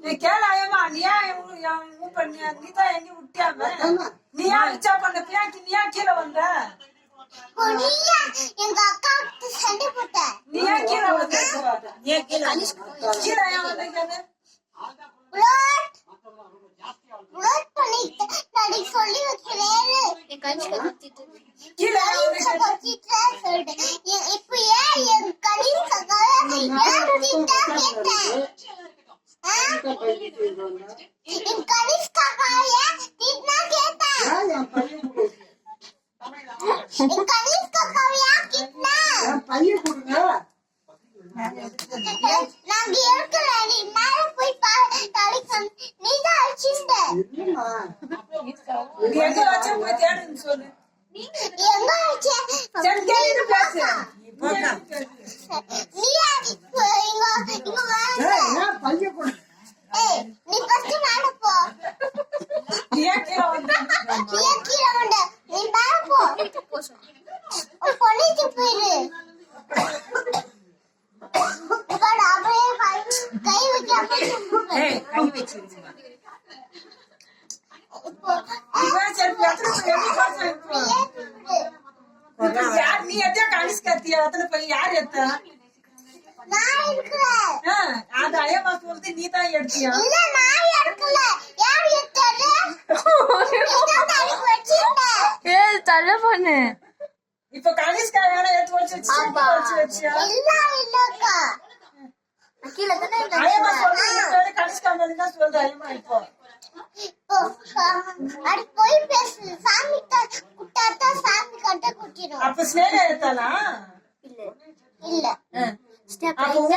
நீ கேளாயமா நீ ஏன் பண்ணியா நீ தான் எங்க விட்டியாம நீ ஏன் உச்சா பண்ண பியாக்கி நீ ஏன் கீழே வந்த எங்க அக்கா சண்டை போட்ட நீ ஏன் கீழே வந்த நீ ஏன் கீழே ஏன் வந்த உலட் பண்ணிட்டு நான் சொல்லி வைக்கிறேன் என் கனிஷ்கா கத்திட்டு கீழே சொல்லிட்டு இப்போ ஏன் என் கனிஷ்கா திட்டா கேட்டேன் என் கனிஷ்கா திட்டா கேட்டேன் என் கனிஷ்கா திட்டா பையன் கொடுங்க நாங்க இருக்கல நீ மேல போய் தடிக்க நீதான் அடிச்சிட்ட நீ எங்க வச்ச போய் தேடுன்னு சொல்லு எங்க அடிச்ச சரி கேளு பேசு நீ இங்க வா பையன் கொடு ஏய் நீ ஃபர்ஸ்ட் மேல போ நீ ஏன் கீழே வந்த நீ மேல போ பொண்ணுக்கு போயிரு கை வச்சிருங்க நீ எத்த கணிஷ்கத்தியா எத்தனை போய் யார் எத்த அது அயமா சொல்றது நீ தான் எடுத்தியா தள்ள பொண்ணு இப்ப கணிஷ்கா வேணா எடுத்து வச்சியா அயமா சொல்றது கணிஷ்கா மேல தான் சொல்றது அயமா இப்போ போய் பேசு சாமி குட்டாட்டா சாமி கட்ட குட்டிரும் அப்ப ஸ்னேகா எடுத்தாளா இல்ல அப்ப உங்க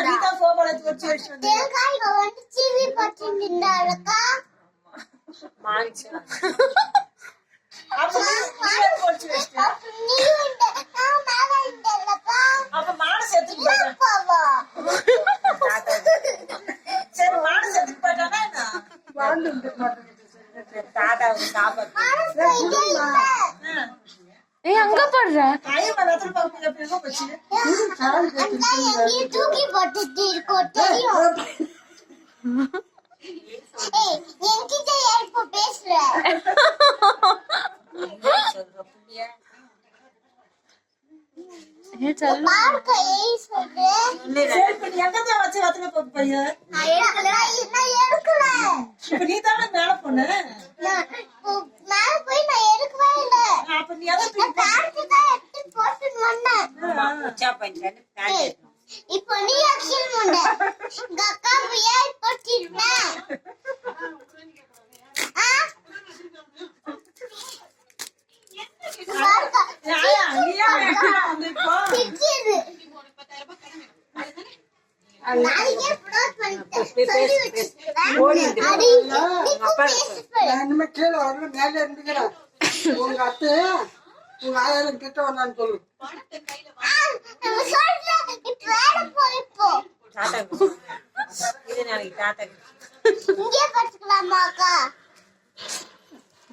நீதா சோபாலத்து வச்சு வச்சு தேங்காய் வந்து சீவி பட்டிருந்தாளக்கா மான்ச்சு அப்ப நீ வச்சு வச்சு நீ நான் மேல இருந்தல்லக்கா அப்ப மாடு செத்து போயிட்டா பாவா சரி மாடு செத்து போயிட்டானா என்ன தாத்தாவுக்கு சாப்பாடு ஏய் அங்க போடுற அயமா எத்தனை பாப்பீங்க எப்படிமா போச்சு அண்ணா எங்க தூக்கி போட்டுட்டு இருக்கோ தெரியும் ஏய் என்கிட்ட எப்போ பேசுற ஏ चल பார்க்க ஏய் சொல்றே சரி இப்ப நீ எங்க தான் வச்சு எத்தனை பாப்பு பையன் நான் எடுக்கல இப்ப நீ தானே மேல போன மேல போய் நான் எடுக்கவே இல்ல அப்ப நீ எதை நான் பார்த்து தான் எடுத்து போட்டுன்னு வந்தேன் இப்போ நீ அக்ஷல் முண்ட எங்க அக்கா ஏன் போட்டிருந்தேன் கீழே வரல மேல இருந்துக்கிறேன் உங்க அத்தை உங்க ஆயிரம் கிட்ட வந்தான்னு சொல்லு இங்கே படுத்துக்கலாமா அக்கா